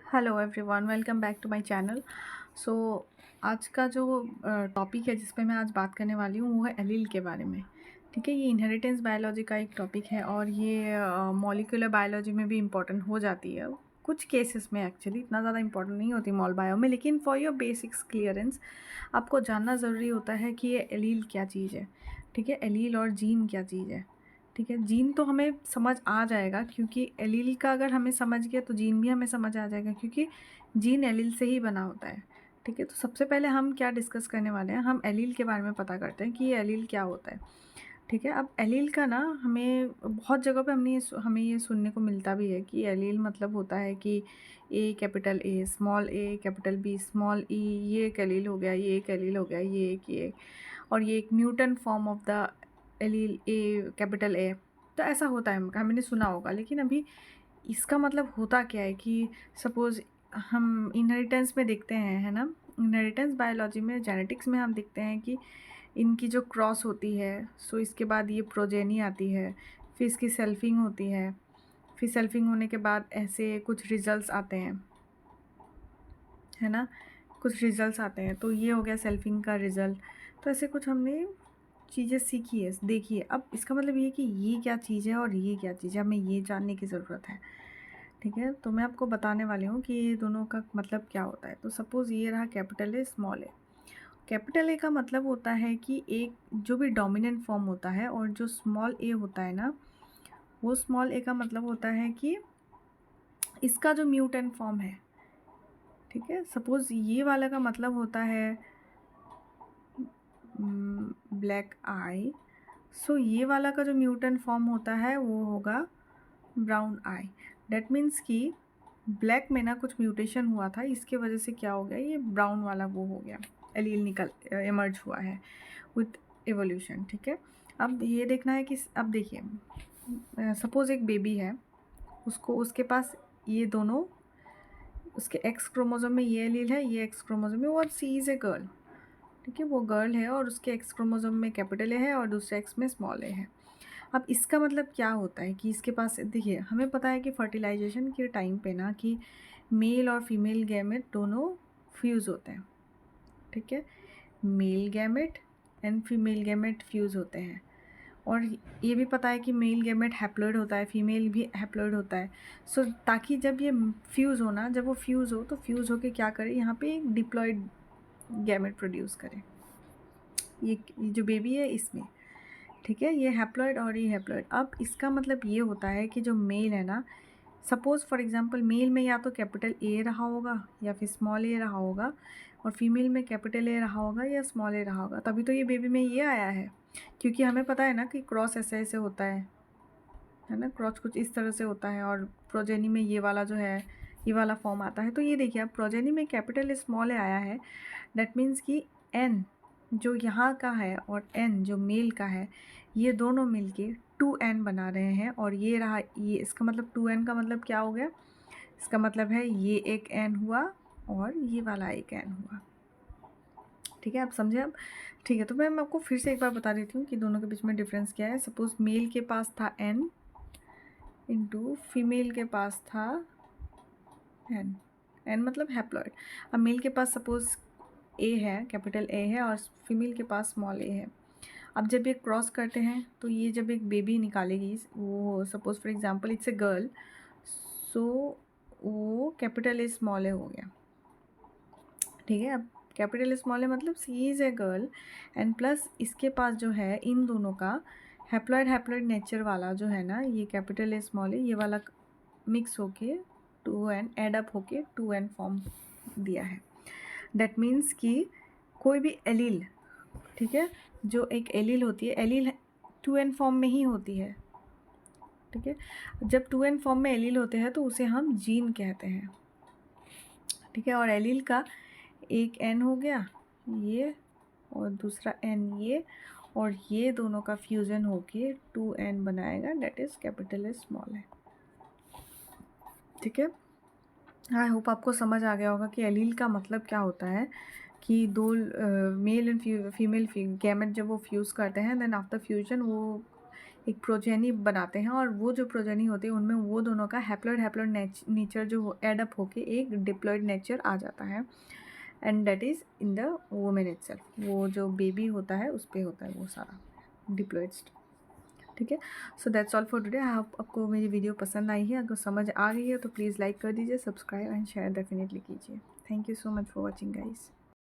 Hello everyone, welcome back to my channel. So आज का जो टॉपिक है जिस पे मैं आज बात करने वाली हूँ वो है एलील के बारे में। ठीक है, ये इनहेरिटेंस बायोलॉजी का एक टॉपिक है और ये मॉलिक्यूलर बायोलॉजी में भी इम्पॉर्टेंट हो जाती है कुछ केसेस में। एक्चुअली इतना ज़्यादा इम्पॉर्टेंट नहीं होती मॉल बायो में, लेकिन फॉर योर बेसिक्स क्लियरेंस आपको जानना ज़रूरी होता है कि ये एलील क्या चीज़ है। ठीक है, एलील और जीन क्या चीज़ है। ठीक है, जीन तो हमें समझ आ जाएगा क्योंकि एलील का अगर हमें समझ गया तो जीन भी हमें समझ आ जाएगा, क्योंकि जीन एलील से ही बना होता है। ठीक है, तो सबसे पहले हम क्या डिस्कस करने वाले हैं, हम एलील के बारे में पता करते हैं कि ये एलील क्या होता है। ठीक है, अब एलील का ना हमें बहुत जगह पे हमें ये सुनने को मिलता भी है कि एलील मतलब होता है कि A capital A small A capital B small E, ये एक एलील हो गया, ये एक एलील हो गया, ये और ये एक mutant form of the allele A capital ए। तो ऐसा होता है, हमने सुना होगा, लेकिन अभी इसका मतलब होता क्या है कि सपोज़ हम इनहेरिटेंस में देखते हैं, है ना। इनहेरिटेंस बायोलॉजी में, जेनेटिक्स में हम देखते हैं कि इनकी जो क्रॉस होती है, सो इसके बाद ये प्रोजेनी आती है, फिर इसकी सेल्फिंग होती है, फिर सेल्फिंग होने के बाद ऐसे कुछ रिजल्ट्स आते हैं, है ना। कुछ रिजल्ट्स आते हैं, तो ये हो गया सेल्फिंग का रिज़ल्ट। तो ऐसे कुछ हमने चीज़ें सीखी है, देखी है। अब इसका मतलब ये है कि ये क्या चीज़ है और ये क्या चीज़ है, हमें ये जानने की ज़रूरत है। ठीक है, तो मैं आपको बताने वाली हूँ कि ये दोनों का मतलब क्या होता है। तो सपोज़ ये रहा capital A small A. Capital ए का मतलब होता है कि एक जो भी डोमिनेंट फॉर्म होता है, और जो स्मॉल ए होता है ना, वो स्मॉल ए का मतलब होता है कि इसका जो म्यूटेंट फॉर्म है। ठीक है, सपोज़ ये वाला का मतलब होता है ब्लैक आई, सो ये वाला का जो म्यूटेंट फॉर्म होता है वो होगा ब्राउन आई। डैट मीन्स कि ब्लैक में ना कुछ म्यूटेशन हुआ था, इसके वजह से क्या हो गया, ये ब्राउन वाला वो हो गया, एलील निकल इमर्ज हुआ है विथ एवोल्यूशन। ठीक है, अब ये देखना है कि अब देखिए, सपोज़ एक बेबी है, उसको उसके पास ये दोनों, उसके एक्स क्रोमोसोम में ये एलील है, ये एक्स क्रोमोसोम में, और सी इज़ ए गर्ल। ठीक है, वो गर्ल है और उसके एक्स क्रोमोसोम में कैपिटल ए है और दूसरे एक्स में स्मॉल ए है। अब इसका मतलब क्या होता है कि इसके पास देखिए, हमें पता है कि फर्टिलाइजेशन के टाइम पे ना कि मेल और फीमेल गैमेट दोनों फ्यूज़ होते हैं। ठीक है, male gamete and female gamete fuse होते हैं, और ये भी पता है कि मेल गैमेट हैप्लॉइड होता है, फीमेल भी हैप्लॉइड होता है। सो ताकि जब ये फ्यूज़ हो ना, जब वो फ्यूज़ हो तो फ्यूज़ होके क्या करे, यहाँ पे एक डिप्लॉइड गैमेट प्रोड्यूस करे, ये जो बेबी है इसमें। ठीक है, ये हैप्लॉइड और ये हैप्लॉइड। अब इसका मतलब ये होता है कि जो मेल है ना, सपोज़ फॉर एग्जांपल मेल में या तो कैपिटल ए रहा होगा या फिर स्मॉल ए रहा होगा, और फीमेल में कैपिटल ए रहा होगा या स्मॉल ए रहा होगा, तभी तो ये बेबी में ये आया है। क्योंकि हमें पता है ना कि क्रॉस ऐसे ऐसे होता है ना, क्रॉस कुछ इस तरह से होता है, और प्रोजेनी में ये वाला जो है, ये वाला फॉर्म आता है। तो ये देखिए, अब प्रोजेनी में कैपिटल स्मॉल ए आया है, डैट मीन्स कि एन जो यहाँ का है और एन जो मेल का है, ये दोनों मिलके 2n बना रहे हैं, और ये रहा ये, इसका मतलब 2n का मतलब क्या हो गया, इसका मतलब है ये एक n हुआ और ये वाला एक n हुआ। ठीक है, आप समझे अब। ठीक है, तो मैं आपको फिर से एक बार बता देती हूँ कि दोनों के बीच में डिफरेंस क्या है। सपोज़ मेल के पास था n इंटू फीमेल के पास था n, n मतलब हैप्लॉइड। अब मेल के पास सपोज़ ए है, कैपिटल ए है, और फीमेल के पास स्मॉल ए है। अब जब ये क्रॉस करते हैं तो ये जब एक बेबी निकालेगी, वो suppose for example it's a girl, so वो कैपिटल ए स्मॉल ए हो गया। ठीक है, अब कैपिटल स्मॉल ए मतलब C is a girl, and plus इसके पास जो है इन दोनों का हैप्लॉइड हैप्लॉइड नेचर वाला जो है ना, ये कैपिटल ए स्मॉल ए, ये वाला मिक्स होके 2n एड अप होके 2n फॉर्म दिया है। दैट मीन्स कि कोई भी एलील, ठीक है, जो एक एलील होती है, एलील 2n फॉर्म में ही होती है। ठीक है, जब 2n फॉर्म में एलील होते हैं तो उसे हम जीन कहते हैं। ठीक है, और एलील का एक n हो गया ये, और दूसरा n ये, और ये दोनों का फ्यूज़न होके 2n बनाएगा, that is capital S small है। ठीक है, आई होप आपको समझ आ गया होगा कि एलील का मतलब क्या होता है, कि दो मेल एंड फीमेल गैमेट जब वो फ्यूज़ करते हैं, देन आफ्टर फ्यूजन वो एक प्रोजेनी बनाते हैं, और वो जो प्रोजेनी होते हैं उनमें वो दोनों का हैप्लॉइड हैप्लॉइड नेचर जो एडअप होके एक डिप्लॉइड नेचर आ जाता है, and that is in the women itself. वो जो बेबी होता है उस पर होता है वो सारा डिप्लॉइड। ठीक है, so that's all for today. आपको मेरी वीडियो पसंद आई है, अगर समझ आ गई है तो प्लीज़ लाइक कर दीजिए, सब्सक्राइब एंड शेयर डेफिनेटली कीजिए। Thank you so much for watching guys.